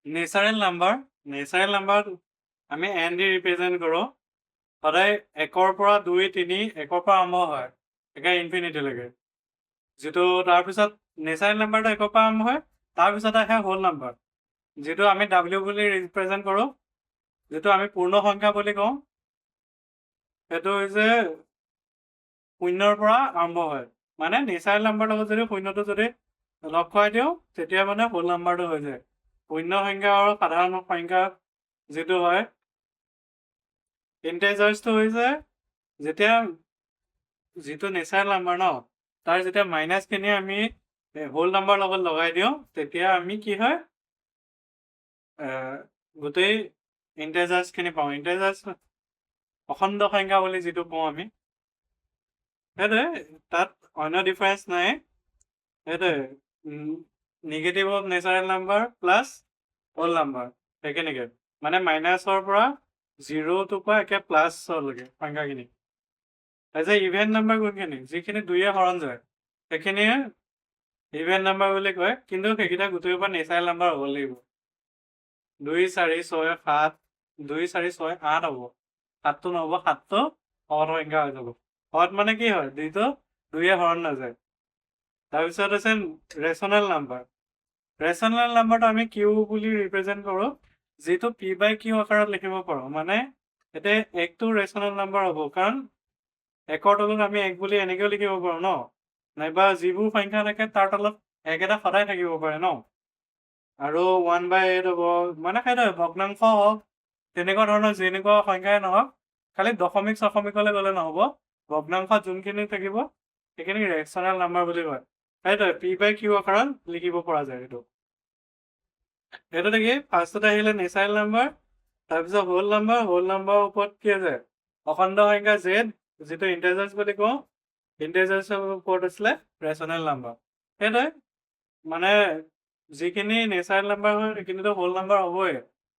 natural number আমি n দি represent কৰোঁ সদায় 1ৰ পৰা 2 3 1ৰ পৰা আৰম্ভ হয় একে ইনফিনিটিলৈকে যিটো তাৰপিছত নেচাৰেল নাম্বাৰটো 1ৰ পৰা আৰম্ভ হয় তাৰপিছত আহে হোল নাম্বাৰ যিটো আমি w বুলি ৰিপ্ৰেজেণ্ট কৰোঁ যিটো আমি পূৰ্ণ সংখ্যা বুলি কওঁ সেইটো হৈছে 0ৰ পৰা আৰম্ভ হয় মানে নেচাৰেল নাম্বাৰৰ লগত যদি 0টো যদি লগ খুৱাই দিওঁ তেতিয়া মানে হোল নাম্বাৰটো হৈ যায় পূৰ্ণ সংখ্যা আৰু সাধাৰণ সংখ্যা যিটো হয় ইন্টিজাৰ্ছটো হৈছে যেতিয়া যিটো নেচাৰেল নাম্বাৰ ন তাৰ যেতিয়া মাইনাছখিনি আমি হোল নাম্বাৰ লগত লগাই দিওঁ তেতিয়া আমি কি হয় গোটেই ইন্টিজাৰ্ছখিনি পাওঁ ইন্টিজাৰ্ছ অখণ্ড সংখ্যা বুলি যিটো কওঁ আমি সেইটোৱে তাত অন্য ডিফাৰেঞ্চ নাই সেইটোৱে negative of natural number plus whole number সেইখিনিকে মানে মাইনাছৰ পৰা 0টোৰ পৰা একে প্লাছলৈকে সংখ্যাখিনি তাৰপিছত ইভেন নাম্বাৰ কোনখিনি যিখিনি 2য়ে হৰণ যায় সেইখিনিয়ে ইভেন নাম্বাৰ বুলি কয় কিন্তু সেইকেইটা গোটেই পৰা নেচাৰেল নাম্বাৰ হ'ব লাগিব 2 4 6 7 2 4 6 8 হ'ব 7টো নহ'ব 7টো হৰণ সংখ্যা হৈ যাব হৰণ মানে কি হয় দুইটো 2য়ে হৰণ নাযায় তাৰপিছত আছে ৰেচনেল নাম্বাৰটো আমি কিউ বুলি ৰিপ্ৰেজেণ্ট কৰোঁ যিটো p/q আকাৰত লিখিব পাৰোঁ মানে এতিয়া 1টো ৰেচনেল নাম্বাৰ হ'ব কাৰণ 1ৰ তলত আমি 1 বুলি এনেকৈও লিখিব পাৰোঁ ন নাইবা যিবোৰ সংখ্যা থাকে তাৰ তলত 1 এটা সদায় থাকিব পাৰে ন আৰু 1/8 হ'ব মানে সেইটোৱে ভগ্নাংশ হওক তেনেকুৱা ধৰণৰ যেনেকুৱা সংখ্যাই নহওক খালি দশমিক ছশমিকলৈ গ'লে নহ'ব ভগ্নাংশত যোনখিনি থাকিব সেইখিনি ৰেচনেল নাম্বাৰ বুলি কয় সেইটোৱে p/q আকাৰত লিখিব পৰা যায় এইটো দেখি ফাৰ্ষ্টতে আহিলে নেচাৰেল নাম্বাৰ তাৰপিছত হোল নাম্বাৰৰ ওপৰত কি আছে অখণ্ড সংখ্যা z যিটো ইন্টিজাৰ্ছ বুলি কওঁ ইন্টিজাৰ্ছৰ ওপৰত আছিলে ৰেচনেল নাম্বাৰ সেইটোৱে মানে যিখিনি নেচাৰেল নাম্বাৰ হয় সেইখিনিতো হোল নাম্বাৰ হ'বই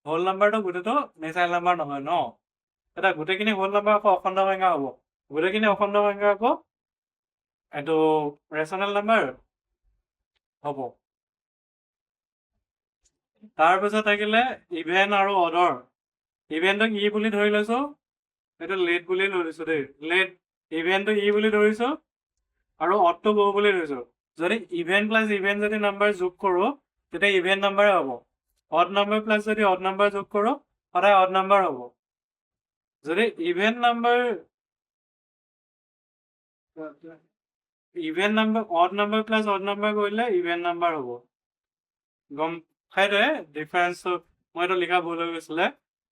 হোল নাম্বাৰটো গোটেইটো নেচাৰেল নাম্বাৰ নহয় ন এটা গোটেইখিনি হোল নাম্বাৰ আকৌ অখণ্ড সংখ্যা হ'ব গোটেইখিনি অখণ্ড সংখ্যা আকৌ এইটো ৰেচনেল নাম্বাৰ হ'ব তাৰপিছত থাকিলে ইভেন আৰু অডৰ ইভেনটো ই বুলি ধৰি লৈছো এইটো লেট বুলি ধৰিছো দেই লেট ইভেনটো ই বুলি ধৰিছো আৰু অডটো গ বুলি ধৰিছো যদি ইভেন প্লাছ ইভেন যদি নাম্বাৰ যোগ কৰোঁ তেতিয়া ইভেন নাম্বাৰে হ'ব অড নাম্বাৰ প্লাছ যদি অড নাম্বাৰ যোগ কৰোঁ সদায় অড নাম্বাৰ হ'ব যদি even number odd number plus odd number কৰিলে ইভেন নাম্বাৰ হ'ব গম সেইটোৱে ডিফাৰেঞ্চটো মই এইটো লিখা ভুল হৈ গৈছিলে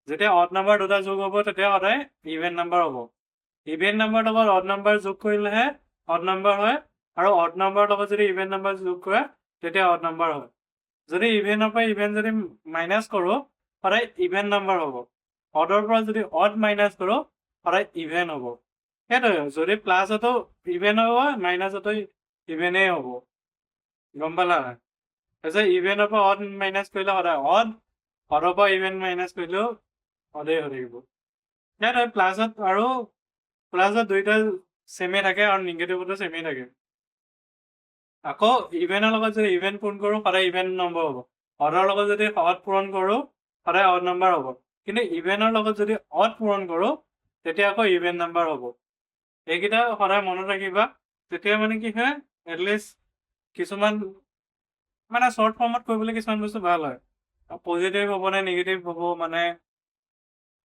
যেতিয়া অড নাম্বাৰ দুটা যোগ হ'ব তেতিয়া সদায় ইভেন নাম্বাৰ হ'ব ইভেন নাম্বাৰ লগত অড নাম্বাৰ যোগ কৰিলেহে অড নাম্বাৰ হয় আৰু অড নাম্বাৰৰ লগত যদি ইভেন নাম্বাৰ যোগ কৰে তেতিয়া অড নাম্বাৰ হয় যদি ইভেনৰ পৰা ইভেন যদি মাইনাছ কৰোঁ সদায় ইভেন নাম্বাৰ হ'ব অডৰ পৰা যদি অড মাইনাছ কৰোঁ সদায় ইভেন হ'ব সেইটোৱে যদি প্লাছতো ইভেন হ'ব মাইনাছতো ইভেনেই হ'ব গম পালা তাৰপিছত ইভেনৰ পৰা অড মাইনাছ কৰিলে সদায় অডৰ পৰা ইভেন মাইনাছ কৰিলেও অডেই হৈ থাকিব সেইটোৱে প্লাছত দুইটা চেমেই থাকে আৰু নিগেটিভতো চেমেই থাকে আকৌ ইভেনৰ লগত যদি ইভেন পূৰণ কৰোঁ সদায় ইভেন নম্বৰ হ'ব অডৰ লগত যদি অড পূৰণ কৰোঁ সদায় অড নাম্বাৰ হ'ব কিন্তু ইভেনৰ লগত যদি অড পূৰণ কৰোঁ তেতিয়া আকৌ ইভেন নাম্বাৰ হ'ব এইকেইটা সদায় মনত ৰাখিবা তেতিয়া মানে কি হয় এটলিষ্ট কিছুমান মানে শ্বৰ্ট ফৰ্মত কৰিবলৈ কিছুমান বস্তু ভাল হয় পজিটিভ হ'ব নে নিগেটিভ হ'ব মানে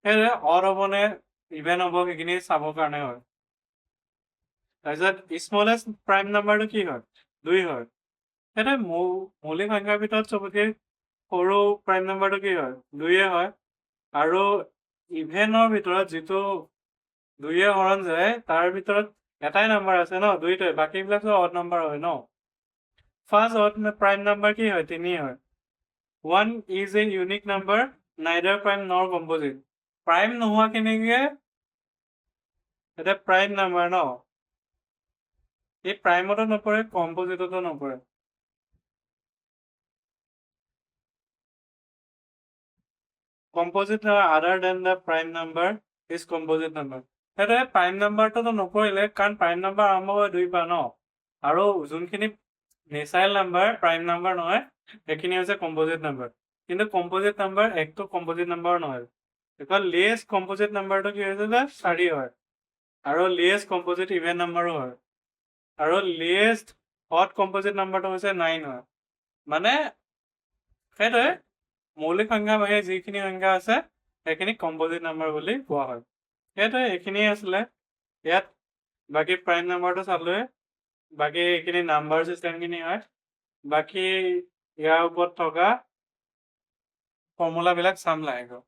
সেইদৰে অড হ'ব নে ইভেন হ'ব সেইখিনি চাবৰ কাৰণে হয় তাৰপিছত স্মলেষ্ট প্ৰাইম নাম্বাৰটো কি হয় 2 হয় সেইটোৱে মৌলিক সংখ্যাৰ ভিতৰত চবতকে সৰু প্ৰাইম নাম্বাৰটো কি হয় 2 হয় আৰু ইভেনৰ ভিতৰত যিটো 2 হৰণ যায় তাৰ ভিতৰত এটাই নাম্বাৰ আছে ন 2টোৱে বাকীবিলাক চব অড নাম্বাৰ হয় ন ফাৰ্ষ্ট অড প্ৰাইম নাম্বাৰ কি হয় 3 হয় 1 is a unique number neither prime nor composite prime নোহোৱাখিনিকে এটা প্ৰাইম নাম্বাৰ ন এই প্ৰাইমতো নপৰে কম্পজিটতো নপৰে composite other than the prime number is composite number সেইটোৱে প্ৰাইম নাম্বাৰটোতো নপৰিলে কাৰণ প্ৰাইম নাম্বাৰ আৰম্ভ হয় 2 পৰা ন আৰু যোনখিনি নেচাৰেল নাম্বাৰ প্ৰাইম নাম্বাৰ নহয় সেইখিনি হৈছে কম্পজিট নাম্বাৰ কিন্তু কম্পজিট নাম্বাৰ একটো কম্পজিট নাম্বাৰ নহয় এখন লিয়েষ্ট কম্পজিট নাম্বাৰটো কি হৈছে যে 4 হয় আৰু লিয়েষ্ট কম্পজিট ইভেন নাম্বাৰো হয় আৰু লিয়েষ্ট অড কম্পজিট নাম্বাৰটো হৈছে 9 হয় মানে সেইটোৱে মৌলিক সংখ্যা বাহিৰে যিখিনি সংখ্যা আছে সেইখিনি কম্পজিট নাম্বাৰ বুলি কোৱা হয় সেইটোৱে এইখিনিয়ে আছিলে ইয়াত বাকী প্ৰাইম নাম্বাৰটো চালোৱে বাকী এইখিনি নাম্বাৰ চিষ্টেমখিনি হয় বাকী ইয়াৰ ওপৰত থকা ফৰ্মুলাবিলাক চাম লাহেকৈ